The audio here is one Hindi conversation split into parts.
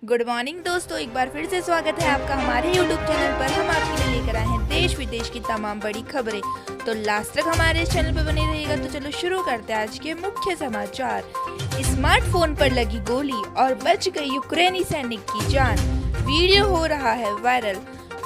गुड मॉर्निंग दोस्तों, एक बार फिर से स्वागत है आपका हमारे यूट्यूब चैनल पर। हम आपके लिए लेकर आए हैं देश विदेश की तमाम बड़ी खबरें, तो लास्ट तक हमारे इस चैनल पर बने रहिएगा। तो चलो शुरू करते हैं आज के मुख्य समाचार। स्मार्टफोन पर लगी गोली और बच गई यूक्रेनी सैनिक की जान, वीडियो हो रहा है वायरल।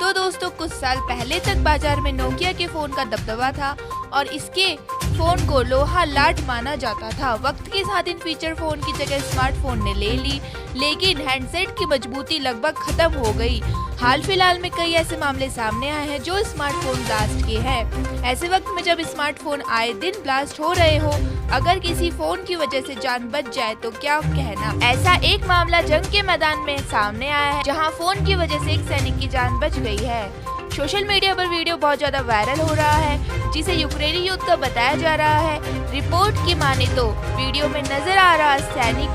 तो दोस्तों, कुछ साल पहले तक बाजार में नोकिया के फोन का दबदबा था और इसके फोन को लोहा लाट माना जाता था। वक्त के साथ इन फीचर फोन की जगह स्मार्टफोन ने ले ली, लेकिन हैंडसेट की मजबूती लगभग खत्म हो गई। हाल फिलहाल में कई ऐसे मामले सामने आए हैं जो स्मार्टफोन ब्लास्ट के हैं। ऐसे वक्त में जब स्मार्टफोन आए दिन ब्लास्ट हो रहे हो, अगर किसी फोन की वजह से जान बच जाए तो क्या कहना। ऐसा एक मामला जंग के मैदान में सामने आया है, जहां फोन की वजह से एक सैनिक की जान बच गई है। सोशल मीडिया पर वीडियो बहुत ज्यादा वायरल हो रहा है, जिसे यूक्रेनी युद्ध का बताया जा रहा है। रिपोर्ट की माने तो वीडियो में नजर आ रहा सैनिक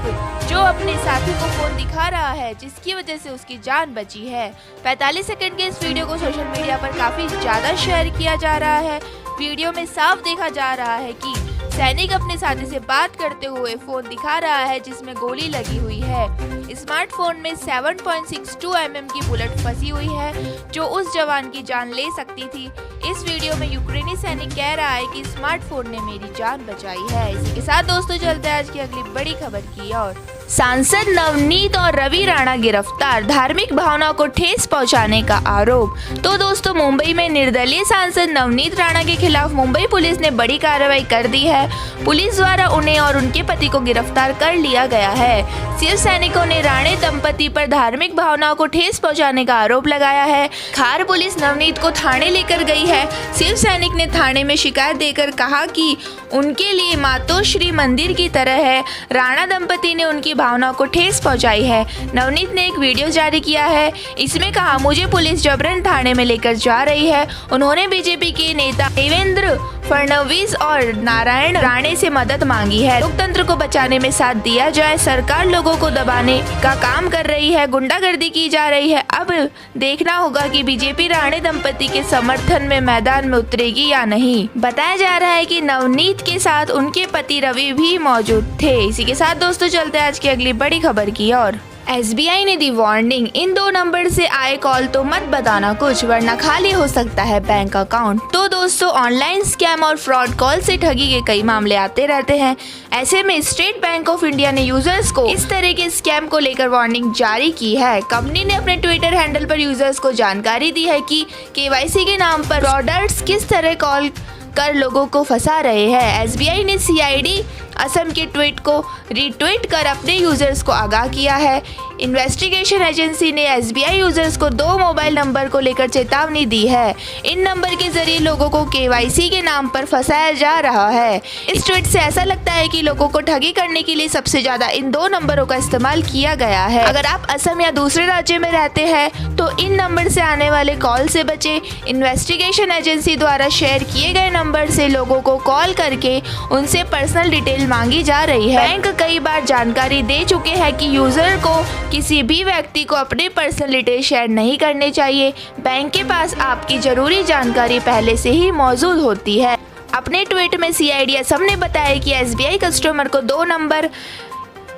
जो अपने साथी को फोन दिखा रहा है, जिसकी वजह से उसकी जान बची है। 45 सेकंड के इस वीडियो को सोशल मीडिया पर काफी ज्यादा शेयर किया जा रहा है। वीडियो में साफ देखा जा रहा है कि सैनिक अपने साथी से बात करते हुए फोन दिखा रहा है जिसमें गोली लगी हुई है। स्मार्टफोन में 7.62 mm की बुलेट फंसी हुई है, जो उस जवान की जान ले सकती थी। इस वीडियो में यूक्रेनी सैनिक कह रहा है कि स्मार्टफोन ने मेरी जान बचाई है। इसी के साथ दोस्तों चलते हैं आज की अगली बड़ी खबर की ओर। सांसद नवनीत और रवि राणा गिरफ्तार, धार्मिक भावनाओं को ठेस पहुंचाने का आरोप। तो दोस्तों, मुंबई में निर्दलीय सांसद नवनीत राणा के खिलाफ मुंबई पुलिस ने बड़ी कार्रवाई कर दी है। पुलिस द्वारा उन्हें और उनके पति को गिरफ्तार कर लिया गया है। शिव सैनिकों ने राणे दंपति पर धार्मिक भावनाओं को ठेस पहुंचाने का आरोप लगाया है। खार पुलिस नवनीत को थाने लेकर गई है। शिव सैनिक ने थाने में शिकायत देकर कहा कि उनके लिए मातोश्री मंदिर की तरह है। राणा दंपति ने उनकी भावनाओं को ठेस पहुंचाई है। नवनीत ने एक वीडियो जारी किया है। इसमें कहा, मुझे पुलिस जबरन थाने में लेकर जा रही है। उन्होंने बीजेपी के नेता देवेंद्र फडणवीस और नारायण राणे से मदद मांगी है। लोकतंत्र को बचाने में साथ दिया जाए। सरकार लोगों को दबाने का काम कर रही है, गुंडागर्दी की जा रही है। अब देखना होगा कि बीजेपी राणे दंपति के समर्थन में मैदान में उतरेगी या नहीं। बताया जा रहा है कि नवनीत के साथ उनके पति रवि भी मौजूद थे। इसी के साथ दोस्तों चलते हैं आज की अगली बड़ी खबर की ओर। SBI ने दी वार्निंग, इन 2 नंबर से आए कॉल तो मत बताना कुछ, वरना खाली हो सकता है बैंक अकाउंट। तो दोस्तों, ऑनलाइन स्कैम और फ्रॉड कॉल से ठगी के कई मामले आते रहते हैं। ऐसे में स्टेट बैंक ऑफ इंडिया ने यूजर्स को इस तरह के स्कैम को लेकर वार्निंग जारी की है। कंपनी ने अपने ट्विटर हैंडल पर यूजर्स को जानकारी दी है कि KYC के नाम पर फ्रॉडर्स किस तरह कॉल कर लोगों को फंसा रहे हैं। SBI ने CID असम के ट्वीट को रीट्वीट कर अपने यूजर्स को आगाह किया है। इन्वेस्टिगेशन एजेंसी ने SBI यूजर्स को 2 मोबाइल नंबर को लेकर चेतावनी दी है। इन नंबर के जरिए लोगों को KYC के नाम पर फंसाया जा रहा है। इस ट्वीट से ऐसा लगता है कि लोगों को ठगी करने के लिए सबसे ज्यादा इन 2 नंबरों का इस्तेमाल किया गया है। अगर आप असम या दूसरे राज्य में रहते हैं तो इन नंबर से आने वाले कॉल से बचे। इन्वेस्टिगेशन एजेंसी द्वारा शेयर किए गए नंबर से लोगों को कॉल करके उनसे पर्सनल डिटेल मांगी जा रही है। बैंक कई बार जानकारी दे चुके हैं कि यूजर को किसी भी व्यक्ति को अपने पर्सनल डिटेल शेयर नहीं करने चाहिए। बैंक के पास आपकी जरूरी जानकारी पहले से ही मौजूद होती है। अपने ट्वीट में CID असम ने बताया कि SBI कस्टमर को 2 नंबर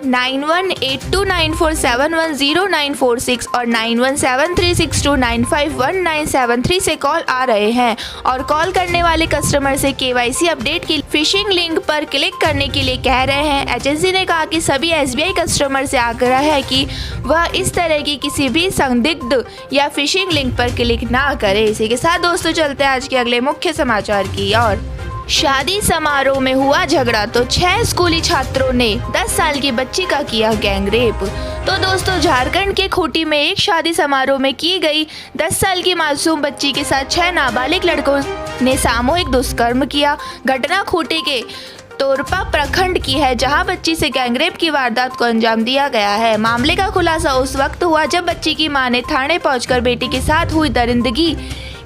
918294710946 और 917362951973 से कॉल आ रहे हैं और कॉल करने वाले कस्टमर से KYC अपडेट की फिशिंग लिंक पर क्लिक करने के लिए कह रहे हैं। एजेंसी ने कहा कि सभी SBI कस्टमर से आग्रह है कि वह इस तरह की किसी भी संदिग्ध या फिशिंग लिंक पर क्लिक ना करे। इसी के साथ दोस्तों चलते हैं आज के अगले मुख्य समाचार की ओर। शादी समारोह में हुआ झगड़ा तो 6 स्कूली छात्रों ने 10 साल की बच्ची का किया गैंगरेप। तो दोस्तों, झारखंड के खूंटी में एक शादी समारोह में की गई 10 साल की मासूम बच्ची के साथ 6 नाबालिग लड़कों ने सामूहिक दुष्कर्म किया। घटना खूंटी के तोरपा प्रखंड की है, जहां बच्ची से गैंगरेप की वारदात को अंजाम दिया गया है। मामले का खुलासा उस वक्त हुआ जब बच्ची की मां ने थाने पहुंचकर बेटी के साथ हुई दरिंदगी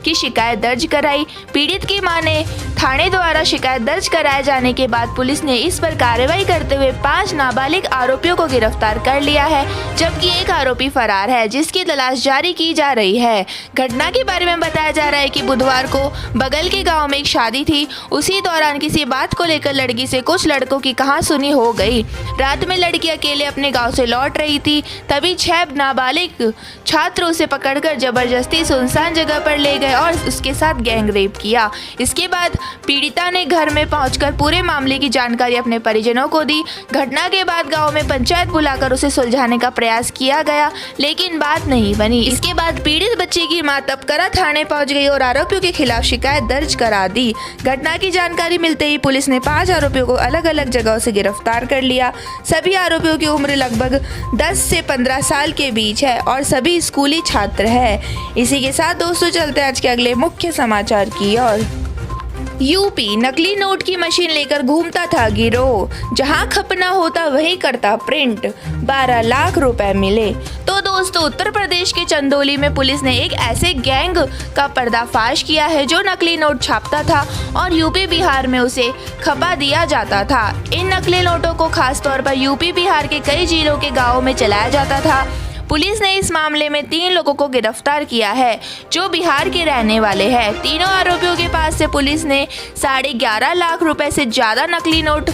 की शिकायत दर्ज कराई। पीड़ित की मां ने थाने द्वारा शिकायत दर्ज कराए जाने के बाद पुलिस ने इस पर कार्रवाई करते हुए 5 नाबालिग आरोपियों को गिरफ्तार कर लिया है, जबकि एक आरोपी फरार है, जिसकी तलाश जारी की जा रही है। घटना के बारे में बताया जा रहा है कि बुधवार को बगल के गांव में एक शादी थी। उसी दौरान किसी बात को लेकर लड़की से कुछ लड़कों की कहासुनी हो गई। रात में लड़की अकेले अपने गांव से लौट रही थी, तभी 6 नाबालिग छात्र उसे पकड़कर जबरदस्ती सुनसान जगह पर ले गए और उसके साथ गैंग रेप किया। इसके बाद पीड़िता ने घर में पहुंचकर पूरे मामले की जानकारी अपने परिजनों को दी। घटना के बाद गांव में पंचायत बुलाकर उसे सुलझाने का प्रयास किया गया, लेकिन बात नहीं बनी। इसके बाद पीड़ित बच्ची की मां तपकरा थाने पहुंच गई और आरोपियों के खिलाफ शिकायत दर्ज करा दी। घटना की जानकारी मिलते ही पुलिस ने 5 आरोपियों को अलग अलग जगहों से गिरफ्तार कर लिया। सभी आरोपियों की उम्र लगभग 10 से 15 साल के बीच है और सभी स्कूली छात्र है। इसी के साथ दोस्तों चलते आज के अगले मुख्य समाचार की ओर। यूपी नकली नोट की मशीन लेकर घूमता था गिरोह, जहां खपना होता वही करता प्रिंट, 12 लाख रुपए मिले। तो दोस्तों उत्तर प्रदेश के चंदौली में पुलिस ने एक ऐसे गैंग का पर्दाफाश किया है जो नकली नोट छापता था और यूपी बिहार में उसे खपा दिया जाता था। इन नकली नोटों को खासतौर पर यूपी बिहार के कई जिलों के गाँवों में चलाया जाता था। पुलिस ने इस मामले में 3 लोगों को गिरफ्तार किया है जो बिहार के रहने वाले हैं। तीनों आरोपियों के पास से पुलिस ने 11.5 लाख रुपए से ज़्यादा नकली नोट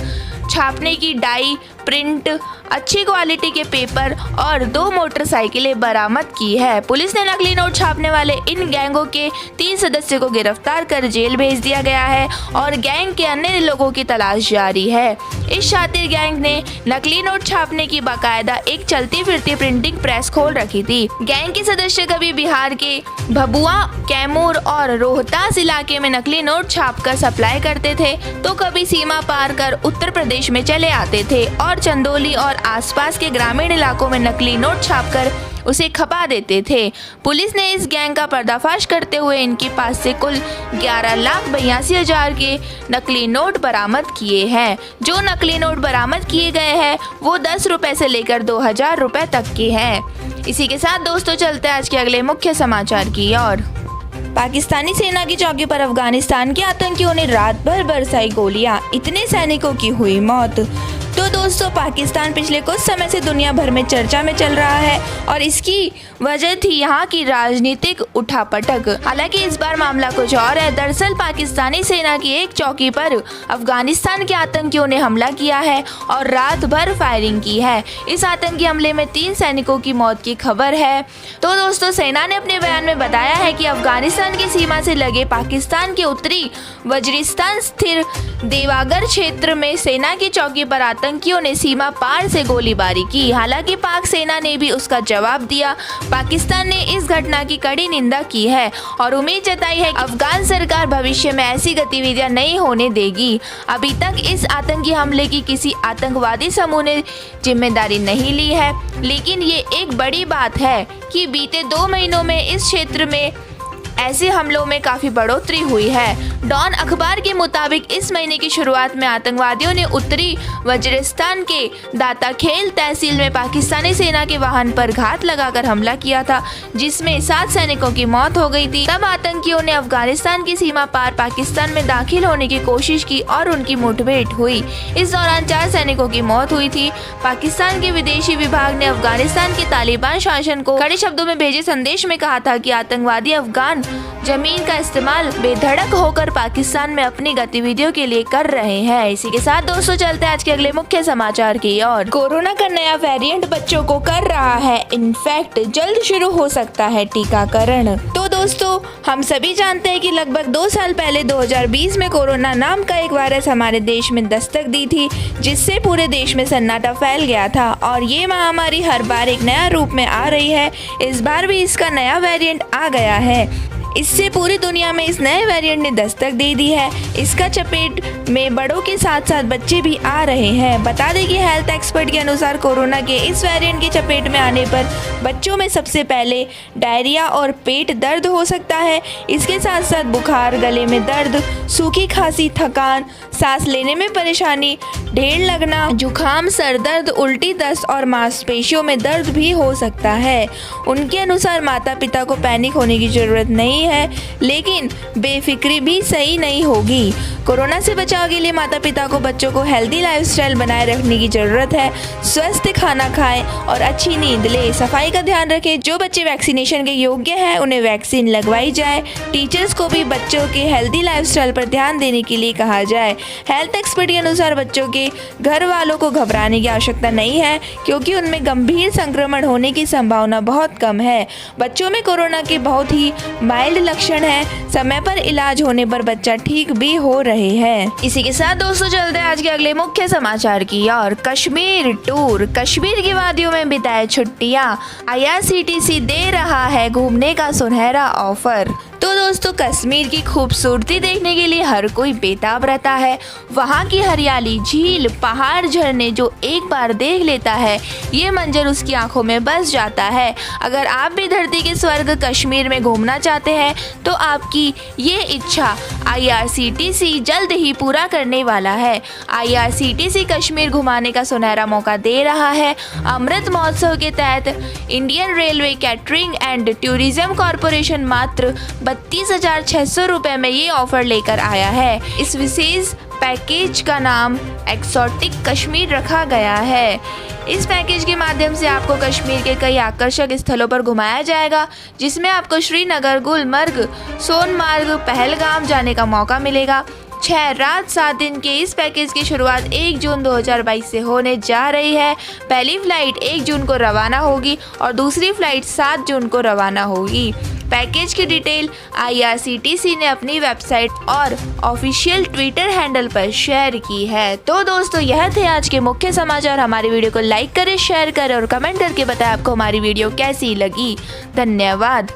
छापने की डाई, प्रिंट, अच्छी क्वालिटी के पेपर और 2 मोटरसाइकिलें बरामद की है। पुलिस ने नकली नोट छापने वाले इन गैंगों के 3 सदस्यों को गिरफ्तार कर जेल भेज दिया गया है और गैंग के अन्य लोगों की तलाश जारी है। इस शातिर गैंग ने नकली नोट छापने की बाकायदा एक चलती फिरती प्रिंटिंग प्रेस खोल रखी थी। गैंग के सदस्य कभी बिहार के भभुआ, कैमूर और रोहतास इलाके में नकली नोट छापकर सप्लाई करते थे, तो कभी सीमा पार कर उत्तर प्रदेश में चले आते थे और चंदौली और आसपास के ग्रामीण इलाकों में नकली नोट छापकर उसे खपा देते थे। पुलिस ने इस गैंग का पर्दाफाश करते हुए इनके पास से कुल 11,82,000 के नकली नोट बरामद किए हैं। जो नकली नोट बरामद किए गए हैं वो 10 रुपए से लेकर 2,000 रुपए तक के हैं। इसी के साथ दोस्तों चलते हैं आज के अगले मुख्य समाचार की ओर। पाकिस्तानी सेना की चौकी पर अफगानिस्तान के आतंकियों ने रात भर बरसाई गोलियां, इतने सैनिकों की हुई मौत। तो दोस्तों पाकिस्तान पिछले कुछ समय से दुनिया भर में चर्चा में चल रहा है और इसकी वजह थी यहाँ की राजनीतिक उठापटक। हालांकि इस बार मामला कुछ और है। दरअसल पाकिस्तानी सेना की एक चौकी पर अफगानिस्तान के आतंकियों ने हमला किया है और रात भर फायरिंग की है। इस आतंकी हमले में 3 सैनिकों की मौत की खबर है। तो दोस्तों सेना ने अपने बयान में बताया है कि अफगानिस्तान की सीमा से लगे पाकिस्तान के उत्तरी वजीरिस्तान स्थित देवागर क्षेत्र में सेना की चौकी पर आतंकियों ने सीमा पार से गोलीबारी की। हालांकि पाक सेना ने भी उसका जवाब दिया। पाकिस्तान ने इस घटना की कड़ी निंदा की है और उम्मीद जताई है कि अफगान सरकार भविष्य में ऐसी गतिविधियां नहीं होने देगी। अभी तक इस आतंकी हमले की किसी आतंकवादी समूह ने जिम्मेदारी नहीं ली है, लेकिन ये एक बड़ी बात है कि बीते 2 महीनों में इस क्षेत्र में ऐसे हमलों में काफी बढ़ोतरी हुई है। डॉन अखबार के मुताबिक इस महीने की शुरुआत में आतंकवादियों ने उत्तरी वजीरिस्तान के दाताखेल तहसील में पाकिस्तानी सेना के वाहन पर घात लगाकर हमला किया था, जिसमें 7 सैनिकों की मौत हो गई थी। तब आतंकियों ने अफगानिस्तान की सीमा पार पाकिस्तान में दाखिल होने की कोशिश की और उनकी मुठभेड़ हुई। इस दौरान 4 सैनिकों की मौत हुई थी। पाकिस्तान के विदेशी विभाग ने अफगानिस्तान के तालिबान शासन को कड़े शब्दों में भेजे संदेश में कहा था कि आतंकवादी अफगान जमीन का इस्तेमाल बेधड़क होकर पाकिस्तान में अपनी गतिविधियों के लिए कर रहे हैं। इसी के साथ दोस्तों चलते हैं आज के अगले मुख्य समाचार की ओर। कोरोना का नया वेरिएंट बच्चों को कर रहा है इन्फेक्ट, जल्द शुरू हो सकता है टीकाकरण। तो दोस्तों हम सभी जानते हैं कि लगभग 2 साल पहले 2020 में कोरोना नाम का एक वायरस हमारे देश में दस्तक दी थी, जिससे पूरे देश में सन्नाटा फैल गया था और ये महामारी हर बार एक नया रूप में आ रही है। इस बार भी इसका नया वेरिएंट आ गया है। इससे पूरी दुनिया में इस नए वेरिएंट ने दस्तक दे दी है। इसका चपेट में बड़ों के साथ साथ बच्चे भी आ रहे हैं। बता दें कि हेल्थ एक्सपर्ट के अनुसार कोरोना के इस वेरिएंट की चपेट में आने पर बच्चों में सबसे पहले डायरिया और पेट दर्द हो सकता है। इसके साथ साथ बुखार, गले में दर्द, सूखी खांसी, थकान, सांस लेने में परेशानी, ढेर लगना, जुकाम, सर दर्द, उल्टी, दस्त और मांसपेशियों में दर्द भी हो सकता है। उनके अनुसार माता पिता को पैनिक होने की जरूरत नहीं है। है, लेकिन बेफिक्री भी सही नहीं होगी। कोरोना से बचाव के लिए माता पिता को बच्चों को हेल्दी लाइफस्टाइल बनाए रखने की जरूरत है। स्वस्थ खाना खाएं और अच्छी नींद लें। सफाई का ध्यान रखें। जो बच्चे वैक्सीनेशन के योग्य हैं उन्हें वैक्सीन लगवाई जाए। टीचर्स को भी बच्चों के हेल्दी लाइफस्टाइल पर ध्यान देने के लिए कहा जाए। हेल्थ एक्सपर्ट के अनुसार बच्चों के घर वालों को घबराने की आवश्यकता नहीं है, क्योंकि उनमें गंभीर संक्रमण होने की संभावना बहुत कम है। बच्चों में कोरोना के बहुत ही माइल्ड लक्षण हैं। समय पर इलाज होने पर बच्चा ठीक भी हो रहे हैं। इसी के साथ दोस्तों चलते हैं आज के अगले मुख्य समाचार की ओर। कश्मीर टूर। कश्मीर की वादियों में बिताए छुट्टियां। IRCTC दे रहा है घूमने का सुनहरा ऑफर। तो दोस्तों कश्मीर की खूबसूरती देखने के लिए हर कोई बेताब रहता है। वहाँ की हरियाली, झील, पहाड़, झरने जो एक बार देख लेता है, ये मंजर उसकी आंखों में बस जाता है। अगर आप भी धरती के स्वर्ग कश्मीर में घूमना चाहते हैं तो आपकी ये इच्छा IRCTC जल्द ही पूरा करने वाला है। IRCTC कश्मीर घुमाने का सुनहरा मौका दे रहा है। अमृत महोत्सव के तहत Indian railway catering and tourism corporation मात्र 32,600 रुपये में ये ऑफर लेकर आया है। इस विशेष पैकेज का नाम एक्सोटिक कश्मीर रखा गया है। इस पैकेज के माध्यम से आपको कश्मीर के कई आकर्षक स्थलों पर घुमाया जाएगा, जिसमें आपको श्रीनगर, गुलमर्ग, सोनमार्ग, पहलगाम जाने का मौका मिलेगा। 6 रात 7 दिन के इस पैकेज की शुरुआत 1 जून 2022 से होने जा रही है। पहली फ्लाइट 1 जून को रवाना होगी और दूसरी फ्लाइट 7 जून को रवाना होगी। पैकेज की डिटेल IRCTC ने अपनी वेबसाइट और ऑफिशियल ट्विटर हैंडल पर शेयर की है। तो दोस्तों यह थे आज के मुख्य समाचार। हमारी वीडियो को लाइक करें, शेयर करें और कमेंट करके बताएं आपको हमारी वीडियो कैसी लगी। धन्यवाद।